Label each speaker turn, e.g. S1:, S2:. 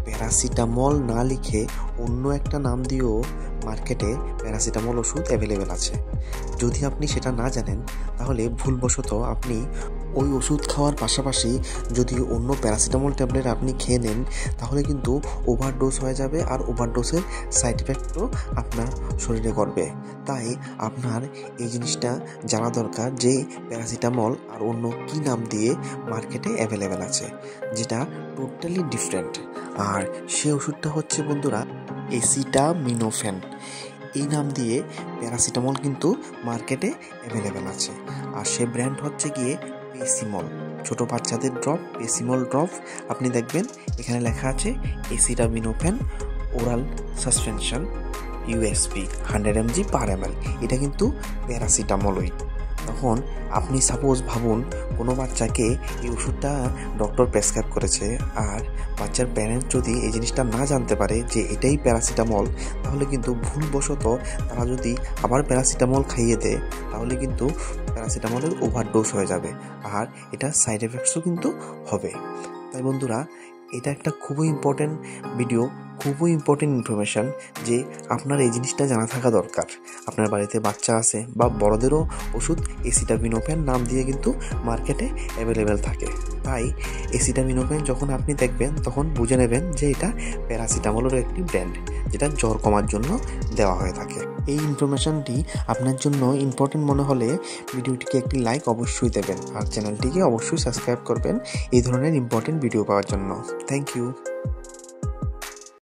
S1: Paracetamol না লিখে অন্য একটা নাম দিয়েও মার্কেটে প্যারাসিটামল ওষুধ অ্যাভেলেবেল আছে। যদি আপনি সেটা না জানেন তাহলে ভুলবশত আপনি ওই ওষুধ খাওয়ার পাশাপাশি যদি অন্য প্যারাসিটামল ট্যাবলেট আপনি খেয়ে নেন তাহলে কিন্তু ওভারডোজ হয়ে যাবে, আর ওভারডোজের সাইড এফেক্টও আপনার শরীরে করবে। তাই আপনার এই জিনিসটা জানা দরকার যে প্যারাসিটামল আর অন্য কী নাম দিয়ে মার্কেটে অ্যাভেলেবেল আছে, যেটা টোটালি ডিফারেন্ট। আর সে ওষুধটা হচ্ছে বন্ধুরা অ্যাসিটামিনোফেন। এই নাম দিয়ে প্যারাসিটামল কিন্তু মার্কেটে অ্যাভেলেবেল আছে। আর সে ব্র্যান্ড হচ্ছে গিয়ে পেসিমল, ছোটো বাচ্চাদের ড্রপ পেসিমল ড্রপ। আপনি দেখবেন এখানে লেখা আছে acetaminophen oral suspension USP 100 mg per ml। এটা কিন্তু প্যারাসিটামলই। তখন আপনি সাপোজ ভাবুন কোনো বাচ্চাকে এই ওষুধটা ডক্টর প্রেসক্রাইব করেছে, আর বাচ্চার প্যারেন্টস যদি এই জিনিসটা না জানতে পারে যে এটাই প্যারাসিটামল, তাহলে কিন্তু ভুলবশত তারা যদি আবার প্যারাসিটামল খাইয়ে দেয় তাহলে কিন্তু প্যারাসিটামলের ওভারডোজ হয়ে যাবে, আর এটার সাইড এফেক্টসও কিন্তু হবে। তাই বন্ধুরা, এটা একটা খুবই ইম্পর্টেন্ট ভিডিও, খুবই ইম্পর্টেন্ট ইনফরমেশান যে আপনার এই জিনিসটা জানা থাকা দরকার। আপনার বাড়িতে বাচ্চা আছে বা বড়দেরও ওষুধ অ্যাসিটামিনোফেন নাম দিয়ে কিন্তু মার্কেটে অ্যাভেলেবেল থাকে। তাই অ্যাসিটামিনোফেন যখন আপনি দেখবেন তখন বুঝে নেবেন যে এটা প্যারাসিটামলের একটি ব্র্যান্ড, যেটা জ্বর কমার জন্য দেওয়া হয়ে থাকে। এই ইনফরমেশানটি আপনার জন্য ইম্পর্টেন্ট মনে হলে ভিডিওটিকে একটি লাইক অবশ্যই দেবেন, আর চ্যানেলটিকে অবশ্যই সাবস্ক্রাইব করবেন এই ধরনের ইম্পর্টেন্ট ভিডিও পাওয়ার জন্য। Thank you.